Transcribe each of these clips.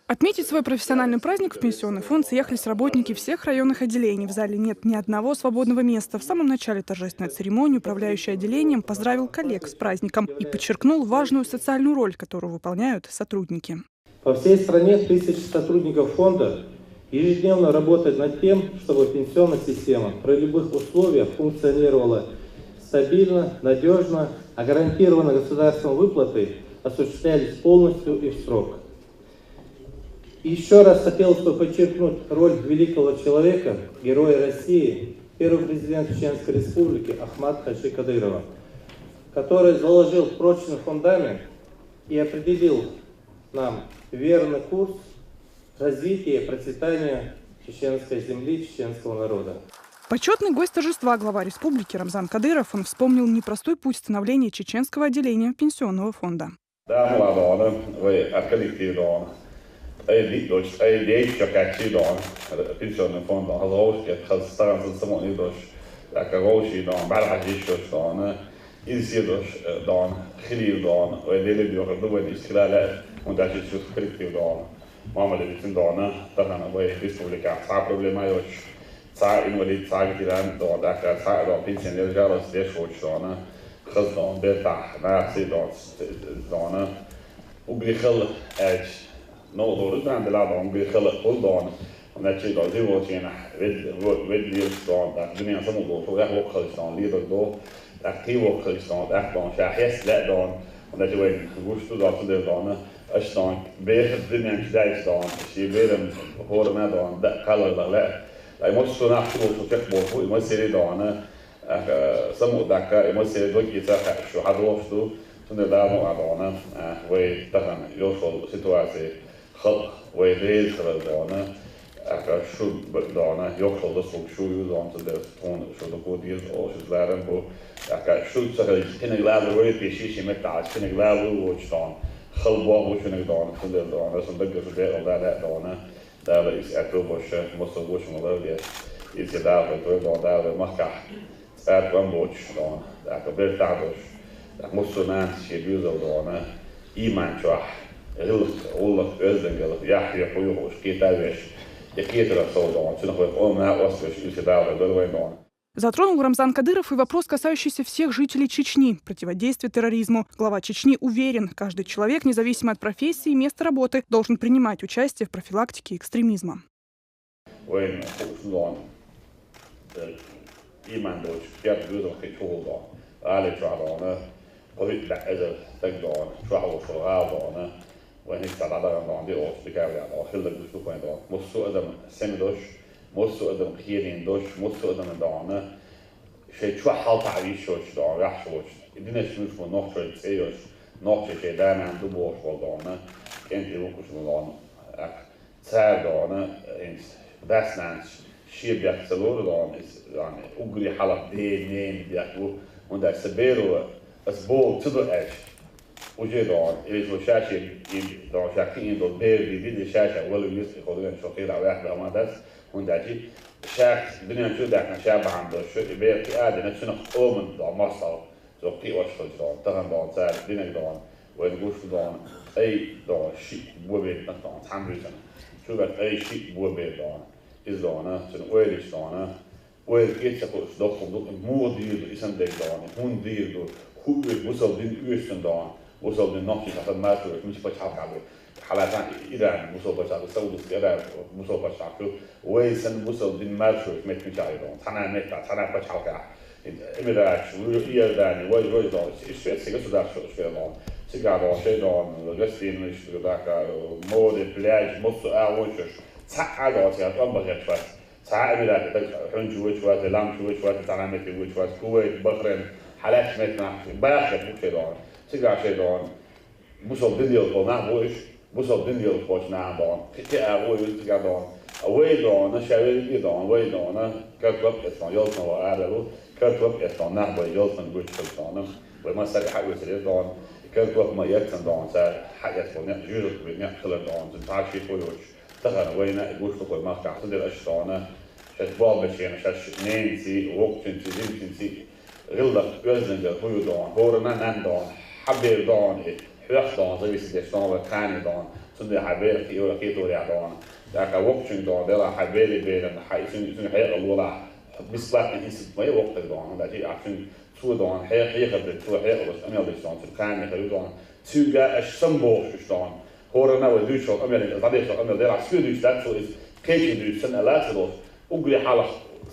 Отметить свой профессиональный праздник в пенсионный фонд съехались работники всех районных отделений. В зале нет ни одного свободного места. В самом начале торжественной церемонии управляющий отделением поздравил коллег с праздником и подчеркнул важную социальную роль, которую выполняют сотрудники. По всей стране тысячи сотрудников фонда ежедневно работают над тем, чтобы пенсионная система при любых условиях функционировала стабильно, надежно, а гарантированные государством выплаты осуществлялись полностью и в срок. И еще раз хотелось бы подчеркнуть роль великого человека, героя России, первый президент Чеченской Республики Ахмад Хачи Кадырова, который заложил прочный фундамент и определил нам верный курс развития и процветания чеченской земли, чеченского народа. Почетный гость торжества, глава республики Рамзан Кадыров, он вспомнил непростой путь становления чеченского отделения пенсионного фонда. Sağ invalid sağ giren doğada sağ da pensiyoner jarası diye şoçlarına kızdan bir nasi doğana o bir xil no doğru ben de ladan bir xil oldan ona şey da diyor ki ved doğada dünya sonu doğru ya o kızdan lider doğ aktif o kızdan aktan şahs la doğan ona diyor gustu da doğana aştan bir dünya kidaydan şey verim horma doğan da kalırlar la I måste så natt och check bort i måste se då ana samma dacka I måste se då kita شو حضرته تون ده مو عدوانه و طبعا يوصل سيتواسي خلق و ريز خلقانه شو بدانه يوصل لسوق شو يوزان تده تون شو دكتور ديز أو شو زارن بو شو سهل كنا غلاب روي بيشيش متع كنا غلاب وجدان خلق وش نقدان تده دانه صندوق شو ده ولا لا دانه där är måste gå som det är det där då där marka är på en båt då där blir det måste man se bjuda då i man tror jag Olaf Özengel jag får ju hos Kitavish jag kittar så då så nog om när oss så där då var då. Затронул Рамзан Кадыров и вопрос, касающийся всех жителей Чечни – противодействия терроризму. Глава Чечни уверен, каждый человек, независимо от профессии и места работы, должен принимать участие в профилактике экстремизма. موسو ادم خيرين دوش موسو ادم دانا شيء شو حال تعيش شو شو راح شو الدنيا شو مش من نقطة تسيوش نقطة شيء دائما عنده بوش والدانا انت وكش من دانا تساعد دانا انت بس نانش شيء بيحصلوا دانا يعني أجري حلق دين بيحكوا وده سبيرو أسبوع تدو إيش وجه دانا إيش وشاشة دانا شاكين دو بير دي شاشة ولا يسقي خدونا شو خير على واحد ما داس ونداجي شاك الدنيا شو ده احنا شاب عنده شو يبيع في قاعدة نفسنا قوم ده مصر زو قي واشخاص ده تغن ده سعر الدنيا ده ونقولش ده أي ده شيء بوبيت مثلا حمل سنة شو بقى أي شيء بوبيت ده إذا أنا سن ويرش ده أنا وير كيت سكوش ده خد مو دير إسم ده هون دير ده هو وصل دين يوسن ده وصل دين نفسي حتى ما تقول مش بتحاول عليه حالات إيران مصوبة شعب السعودية إيران مصوبة شعب ويسن مصوب دين مارشو مت مش عايزون ثنا مت ثنا بتش حاجة إميراش وإيران ويروي دون إيش سيجا سوداء شو دون سيجا دون شيء دون غسين مش ذاك مود بلاج مصو أوشش ساعة دون أمبر شوات ساعة إميراش حنجو شوات لام شوات ثنا مت شوات كويت بحرين حالات متنا باخر مش دون سيجا شيء دون مصوب دين يلقون نعوش مصاب دنيا الخوش نعدان كي أقول يزجدان ويدان شايلدان ويدان كتب إسلام يلطن وعربو كتب إسلام نحو يلطن قلت كلطانم وما سر حق وسيدان كتب ما يتندان سر حق يتفون جزء من خلدان تنتعشي فيوش تغن وينا يقول تقول ما كان تدير أشتانه شتباب بشين شش نينسي وقت نسي غلط أزنجر فيودان هورنا نندان حبيردان حرفتان زي بيسدشتان و كانیدان تندي حبيل كي ولا كي توري عدوان ذاك وقت شن دون ده حبيل بين حي شن حي الولا بس لا إنس ما يوقت دون ده شيء عشان شو دون حي قبل شو حي بس أنا اللي شلون كان يخلو دون شو جا السمبل شو شلون هو أنا ودي شو أمي طبيعي شو أمي ده عشان دوش ده شو إس كيف دوش سنة لا تروح وقولي حالة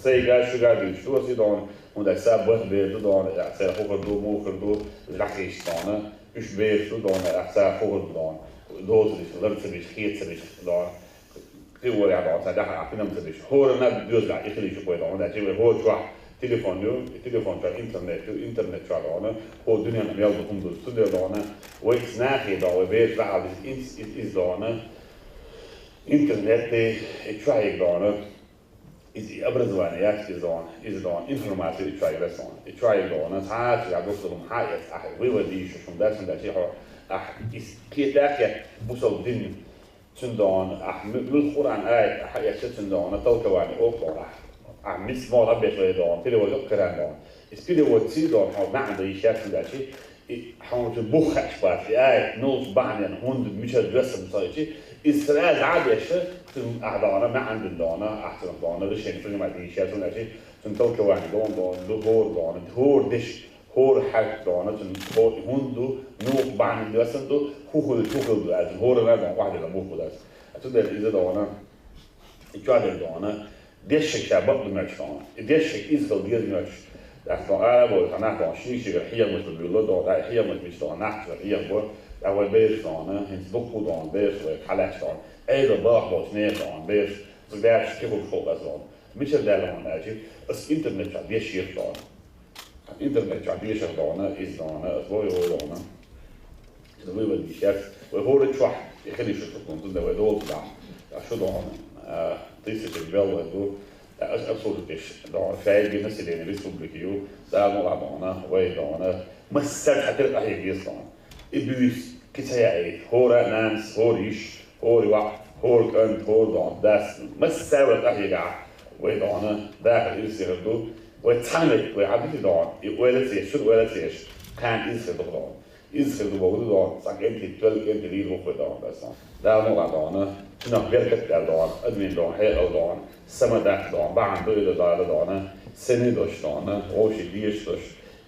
سيجا شو جا دوش شو أصير دون وده ساب وقت بيد دون أحسن خوف دو مو خردو رخيص دونه مش بيد شو دون أحسن خوف دون دوز اللي لبس اللي خيط اللي دون هو يعني دون ساعة عقلنا مثلش هو أنا بيوزع يخلي شو بيد دون ده شيء هو شو تليفون شو إنترنت شو دونه هو الدنيا من يلا بكم دوز تدير دونه وإسناخي دون بيد بعد إس دونه إنترنت شو هيك دونه إذا أبرز وانيات إذا دون إنفورماتيو إتشاي بسون إتشاي دون ساعات يا دكتور محايد أح ويودي شو ده شيء أح كيتاك بوصل دين سندون أح بالقرآن آية أح يشتندون توتواني أوكل أح مسمار أبيت ويدون تلو يقرأ دون إسبيدو وتسيدون أو نعم ده يشتن ده شيء حاول تبخ أشباه في آية نوز بعنيان هند مش هدرسم صايشي إسرائيل عادي شيء تم أحضانا ما عند الدانا أحسن الدانا ده شيء فيلم عادي شيء ولا شيء تم توكل واحد دون هور دش هور حق دانا تم هور هندو نوق بعند درسندو هو ده هور لا دان واحد لا مو خلاص أتودر إذا دانا إجازة دانا دش شباب بمشان دش إسرائيل دير مش أصلا أول أنا كاشي شيء هي مش بيقولوا ده هي مش دانا هي بقول أول بيش دانا هنس دكتور دان بيش وحلاش دان أيضا باخ نير دان بيش زداش كيف الفوق أصلا مش ده لهم أجي بس إنترنت عم يشير دان إنترنت عم يشير دانا إز دانا أسبوعي هو دانا إذا هو بدي شاف وهو رتشح يخلي شو تكون ده ودول ده شو دانا تيسة الجو هدو أصول تش دان فايد الناس اللي ريسبوبليكيو ده نوع دانا وين دانا مسر حتى هي يصلا إبوس كتاعي هورا نانس هوريش هوري واحد هور كنت هور دان داس مسر أحيجا ويدانا ده يصير دو وتعمل ويعبي دان يولد شو ولد كان يصير دان يصير دو دان ساكن تقول كن تريد هو دان بس ده نوع دانا شنو بيركت دان أدمين دان هي أو دان سمدك دان بعد دو دان سنة دوش دان أوش ديش دوش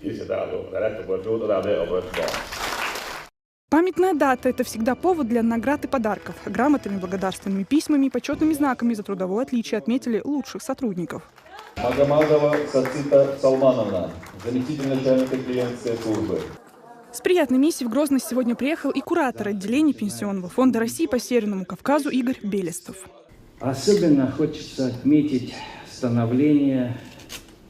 يصير دان ثلاثة بردود ده أبرد دان. Памятная дата – это всегда повод для наград и подарков. Грамотами, благодарственными письмами и почетными знаками за трудовое отличие отметили лучших сотрудников. Магомадова Сацита Салмановна, заместитель начальника клиентской службы. С приятной миссией в Грозный сегодня приехал и куратор отделения Пенсионного фонда России по Северному Кавказу Игорь Белестов. Особенно хочется отметить становление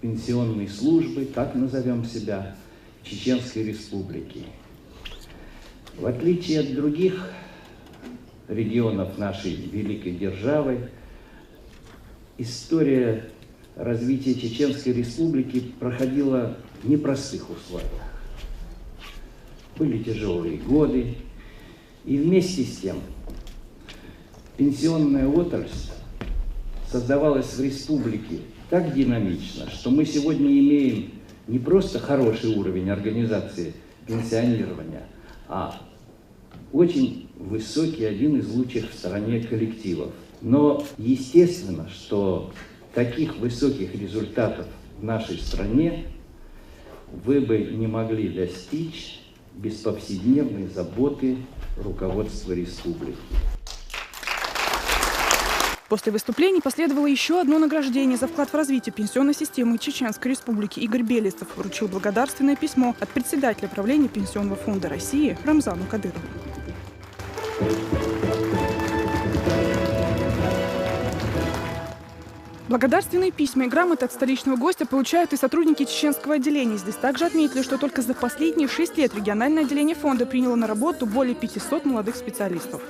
пенсионной службы, так назовем себя, Чеченской Республики. В отличие от других регионов нашей великой державы, история развития Чеченской Республики проходила в непростых условиях. Были тяжелые годы, и вместе с тем пенсионная отрасль создавалась в республике так динамично, что мы сегодня имеем не просто хороший уровень организации пенсионирования, а очень высокий, один из лучших в стране коллективов. Но естественно, что таких высоких результатов в нашей стране вы бы не могли достичь без повседневной заботы руководства республики. После выступлений последовало еще одно награждение за вклад в развитие пенсионной системы Чеченской Республики. Игорь Белестов вручил благодарственное письмо от председателя правления Пенсионного фонда России Рамзану Кадырову. Благодарственные письма и грамоты от столичного гостя получают и сотрудники чеченского отделения. Здесь также отметили, что только за последние 6 лет региональное отделение фонда приняло на работу более 500 молодых специалистов.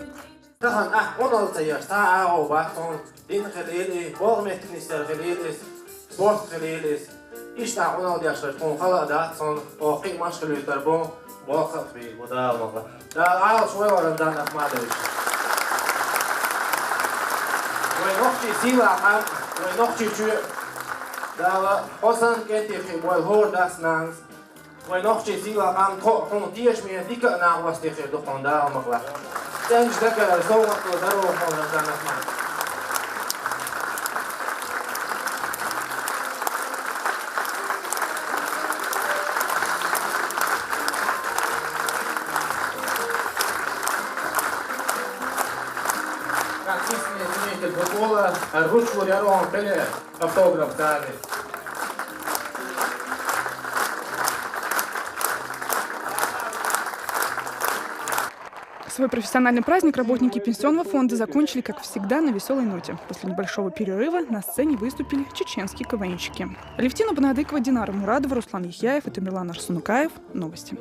Свой профессиональный праздник работники пенсионного фонда закончили, как всегда, на веселой ноте. После небольшого перерыва на сцене выступили чеченские КВНщики. Алевтина Банадыкова, Динара Мурадова, Руслан Яхяев и Тамерлан Арсунукаев. Новости.